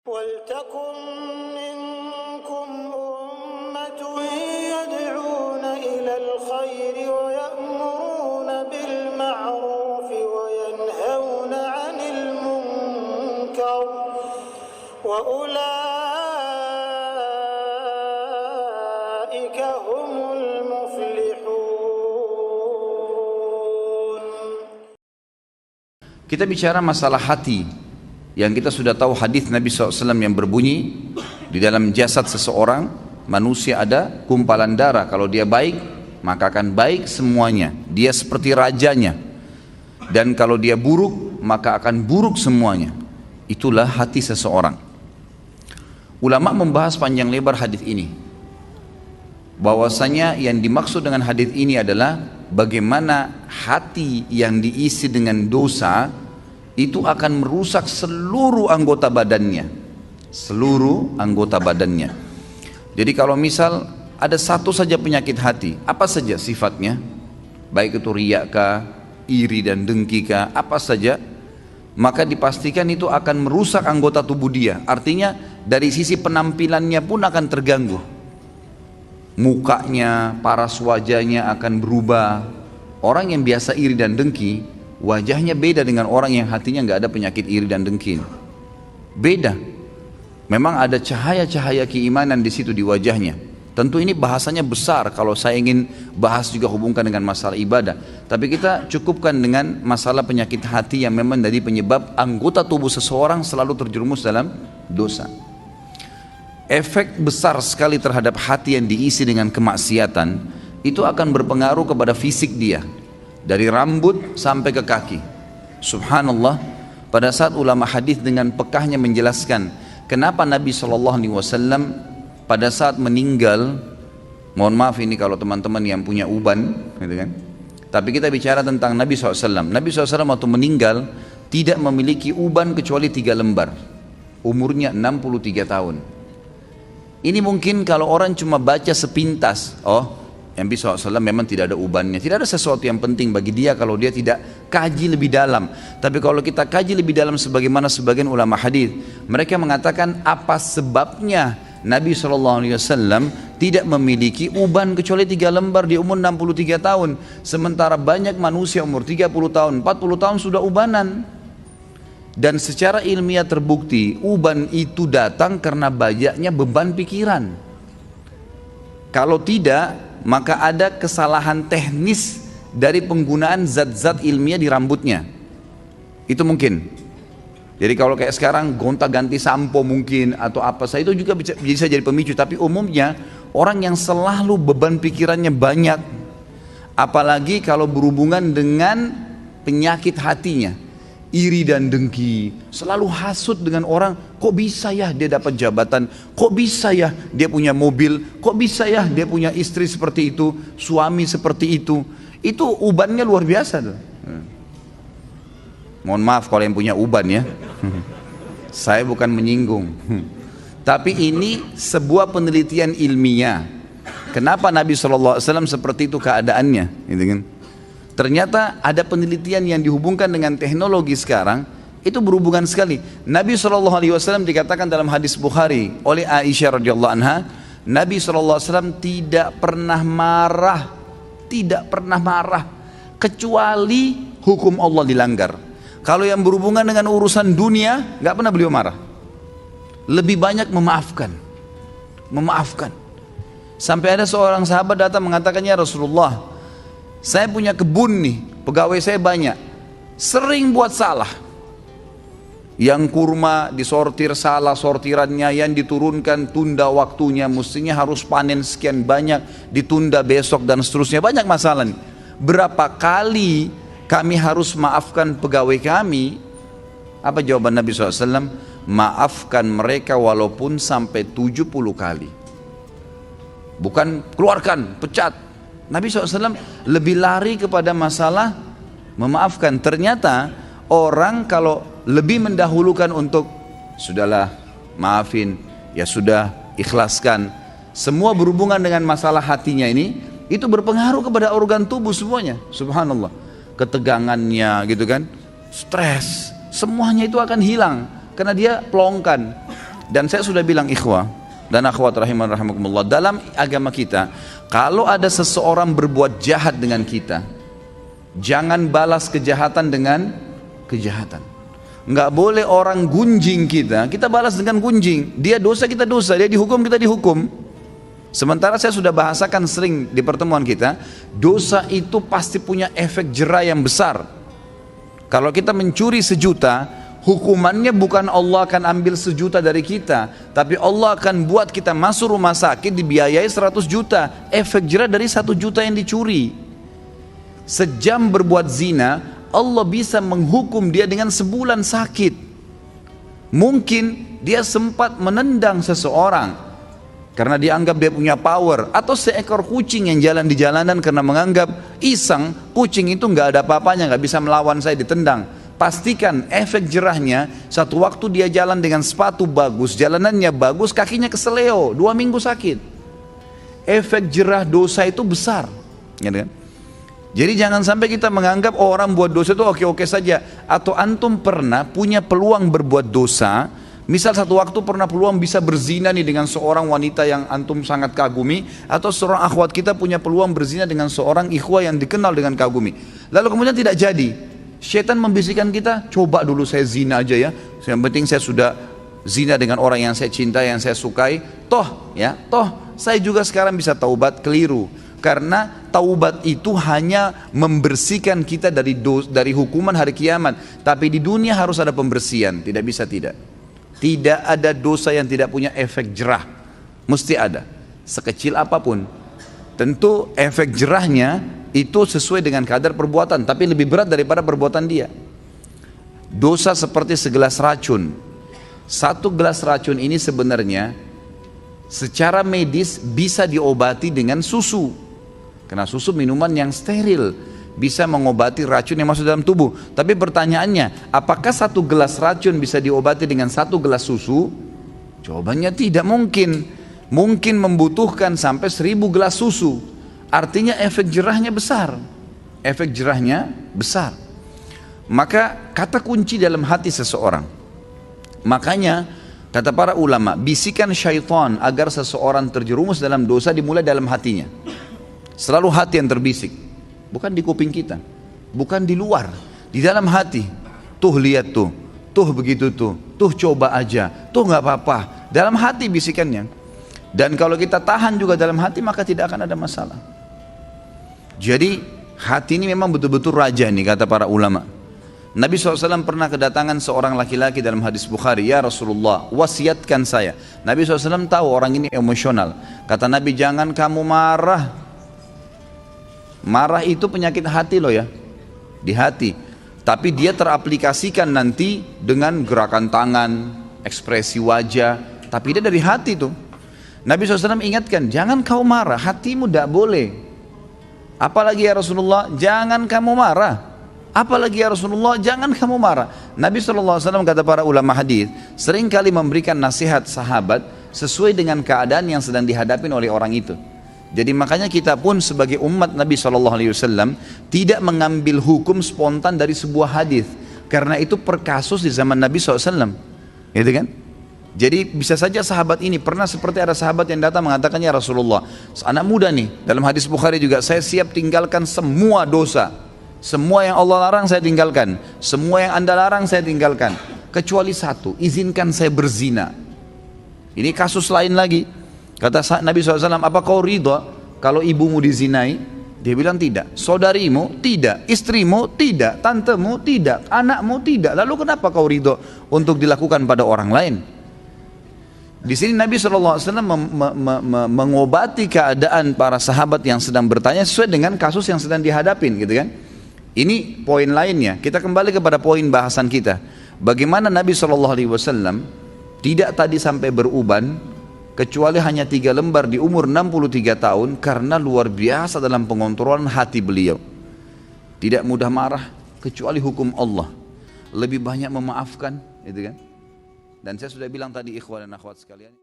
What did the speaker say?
وَلْتَكُنْ مِنْكُمْ أُمَّةٌ يَدْعُونَ إِلَى الْخَيْرِ وَيَأْمُرُونَ بِالْمَعْرُوفِ وَيَنْهَوْنَ عَنِ الْمُنْكَرِ وَأُولَئِكَ هُمُ الْمُفْلِحُونَ. Kita bicara masalah hati yang kita sudah tahu hadis Nabi SAW yang berbunyi di dalam jasad seseorang manusia ada gumpalan darah. Kalau dia baik maka akan baik semuanya, dia seperti rajanya, dan kalau dia buruk maka akan buruk semuanya. Itulah hati seseorang. Ulama membahas panjang lebar hadis ini, bahwasanya yang dimaksud dengan hadis ini adalah bagaimana hati yang diisi dengan dosa itu akan merusak seluruh anggota badannya. Jadi kalau misal ada satu saja penyakit hati, apa saja sifatnya, baik itu riya kah, iri dan dengki kah, apa saja, maka dipastikan itu akan merusak anggota tubuh dia. Artinya dari sisi penampilannya pun akan terganggu. Mukanya, paras wajahnya akan berubah. Orang yang biasa iri dan dengki, wajahnya beda dengan orang yang hatinya nggak ada penyakit iri dan dengki. Beda. Memang ada cahaya-cahaya keimanan di situ di wajahnya. Tentu ini bahasanya besar kalau saya ingin bahas juga hubungkan dengan masalah ibadah. Tapi kita cukupkan dengan masalah penyakit hati yang memang dari penyebab anggota tubuh seseorang selalu terjerumus dalam dosa. Efek besar sekali terhadap hati yang diisi dengan kemaksiatan itu akan berpengaruh kepada fisik dia. Dari rambut sampai ke kaki. Subhanallah, pada saat ulama hadis dengan pekahnya menjelaskan kenapa Nabi SAW pada saat meninggal, mohon maaf ini kalau teman-teman yang punya uban, gitu kan? Tapi kita bicara tentang Nabi SAW. Nabi SAW waktu meninggal tidak memiliki uban kecuali 3 lembar. Umurnya 63 tahun. Ini mungkin kalau orang cuma baca sepintas, oh, Nabi SAW memang tidak ada ubannya. Tidak ada sesuatu yang penting bagi dia kalau dia tidak kaji lebih dalam. Tapi kalau kita kaji lebih dalam sebagaimana sebagian ulama hadis, mereka mengatakan apa sebabnya Nabi SAW tidak memiliki uban kecuali 3 lembar di umur 63 tahun. Sementara banyak manusia umur 30 tahun, 40 tahun sudah ubanan. Dan secara ilmiah terbukti uban itu datang karena banyaknya beban pikiran. Kalau tidak, maka ada kesalahan teknis dari penggunaan zat-zat ilmiah di rambutnya. Itu mungkin. Jadi kalau kayak sekarang gonta-ganti sampo mungkin atau apa saja itu juga bisa jadi pemicu. Tapi umumnya orang yang selalu beban pikirannya banyak, apalagi kalau berhubungan dengan penyakit hatinya, iri dan dengki, selalu hasut dengan orang, kok bisa ya dia dapat jabatan, kok bisa ya dia punya mobil, kok bisa ya dia punya istri seperti itu, suami seperti itu ubannya luar biasa tuh. Mohon maaf kalau yang punya uban ya, saya bukan menyinggung, tapi ini sebuah penelitian ilmiah. Kenapa Nabi SAW seperti itu keadaannya, gitu kan? Ternyata ada penelitian yang dihubungkan dengan teknologi sekarang, itu berhubungan sekali. Nabi SAW dikatakan dalam hadis Bukhari oleh Aisyah radhiyallahu anha, Nabi SAW tidak pernah marah kecuali hukum Allah dilanggar. Kalau yang berhubungan dengan urusan dunia, nggak pernah beliau marah. Lebih banyak memaafkan. Sampai ada seorang sahabat datang mengatakannya, Rasulullah, saya punya kebun nih, pegawai saya banyak, sering buat salah. Yang kurma disortir salah sortirannya, yang diturunkan tunda waktunya, mestinya harus panen sekian banyak, ditunda besok dan seterusnya, banyak masalah nih. Berapa kali kami harus maafkan pegawai kami? Apa jawaban Nabi SAW? Maafkan mereka walaupun sampai 70 kali. Bukan keluarkan, pecat. Nabi SAW lebih lari kepada masalah memaafkan. Ternyata orang kalau lebih mendahulukan untuk sudahlah maafin, ya sudah ikhlaskan, semua berhubungan dengan masalah hatinya ini, itu berpengaruh kepada organ tubuh semuanya. Subhanallah, ketegangannya gitu kan, stres, semuanya itu akan hilang karena dia pelongkan. Dan saya sudah bilang ikhwah dan akhwat rahimakumullah, dalam agama kita, kalau ada seseorang berbuat jahat dengan kita, jangan balas kejahatan dengan kejahatan. Enggak boleh orang gunjing kita balas dengan gunjing. Dia dosa, kita dosa. Dia dihukum, kita dihukum. Sementara saya sudah bahasakan sering di pertemuan kita, dosa itu pasti punya efek jera yang besar. Kalau kita mencuri 1 juta, hukumannya bukan Allah akan ambil 1 juta dari kita, tapi Allah akan buat kita masuk rumah sakit dibiayai 100 juta. Efek jera dari 1 juta yang dicuri. Sejam berbuat zina, Allah bisa menghukum dia dengan sebulan sakit. Mungkin dia sempat menendang seseorang karena dianggap dia punya power, atau seekor kucing yang jalan di jalanan karena menganggap iseng, kucing itu nggak ada apa-apanya, nggak bisa melawan saya, ditendang. Pastikan efek jerahnya, satu waktu dia jalan dengan sepatu bagus, jalanannya bagus, kakinya keseleo, 2 minggu sakit. Efek jerah dosa itu besar, gitu kan? Jadi jangan sampai kita menganggap orang buat dosa itu oke-oke saja. Atau antum pernah punya peluang berbuat dosa, misal satu waktu pernah peluang bisa berzina nih dengan seorang wanita yang antum sangat kagumi, atau seorang akhwat kita punya peluang berzina dengan seorang ikhwah yang dikenal dengan kagumi, lalu kemudian tidak jadi. Syaitan membisikkan kita, coba dulu saya zina aja ya, yang penting saya sudah zina dengan orang yang saya cintai, yang saya sukai, toh saya juga sekarang bisa taubat. Keliru. Karena taubat itu hanya membersihkan kita dari hukuman hari kiamat, tapi di dunia harus ada pembersihan. Tidak bisa tidak. Tidak ada dosa yang tidak punya efek jerah. Mesti ada, sekecil apapun. Tentu efek jerahnya itu sesuai dengan kadar perbuatan, tapi lebih berat daripada perbuatan dia. Dosa seperti segelas racun. 1 gelas racun ini sebenarnya secara medis bisa diobati dengan susu. Karena susu minuman yang steril, bisa mengobati racun yang masuk dalam tubuh. Tapi pertanyaannya, apakah 1 gelas racun bisa diobati dengan 1 gelas susu? Jawabannya tidak mungkin. Mungkin membutuhkan sampai 1000 gelas susu. Artinya efek jerahnya besar. Efek jerahnya besar. Maka kata kunci dalam hati seseorang. Makanya kata para ulama, bisikan syaitan agar seseorang terjerumus dalam dosa dimulai dalam hatinya. Selalu hati yang terbisik, bukan di kuping kita, bukan di luar, di dalam hati. Tuh lihat tuh begitu tuh coba aja, tuh nggak apa-apa. Dalam hati bisikannya. Dan kalau kita tahan juga dalam hati, maka tidak akan ada masalah. Jadi hati ini memang betul-betul raja nih, kata para ulama. Nabi SAW pernah kedatangan seorang laki-laki dalam hadis Bukhari, ya Rasulullah, wasiatkan saya. Nabi SAW tahu orang ini emosional. Kata Nabi, jangan kamu marah. Marah itu penyakit hati loh ya, di hati. Tapi dia teraplikasikan nanti dengan gerakan tangan, ekspresi wajah, tapi dia dari hati tuh. Nabi SAW ingatkan, jangan kau marah, hatimu tidak boleh. Apalagi ya Rasulullah, jangan kamu marah. Apalagi ya Rasulullah, jangan kamu marah. Nabi SAW, kata para ulama hadis, seringkali memberikan nasihat sahabat sesuai dengan keadaan yang sedang dihadapi oleh orang itu. Jadi makanya kita pun sebagai umat Nabi SAW tidak mengambil hukum spontan dari sebuah hadis, karena itu per kasus di zaman Nabi SAW, gitu kan? Jadi bisa saja sahabat ini pernah seperti ada sahabat yang datang mengatakan, ya Rasulullah, anak muda nih, dalam hadis Bukhari juga, saya siap tinggalkan semua dosa, semua yang Allah larang saya tinggalkan, semua yang Anda larang saya tinggalkan, kecuali satu, izinkan saya berzina. Ini kasus lain lagi. Kata Nabi SAW, apa kau ridha kalau ibumu dizinai? Dia bilang tidak. Saudarimu? Tidak. Istrimu? Tidak. Tantemu? Tidak. Anakmu? Tidak. Lalu kenapa kau ridha untuk dilakukan pada orang lain? Di sini Nabi SAW mengobati keadaan para sahabat yang sedang bertanya sesuai dengan kasus yang sedang dihadapin, gitu kan? Ini poin lainnya. Kita kembali kepada poin bahasan kita. Bagaimana Nabi SAW tidak tadi sampai beruban, kecuali hanya 3 lembar di umur 63 tahun, karena luar biasa dalam pengontrolan hati beliau. Tidak mudah marah kecuali hukum Allah. Lebih banyak memaafkan, gitu kan? Dan saya sudah bilang tadi, ikhwan dan akhwat sekalian,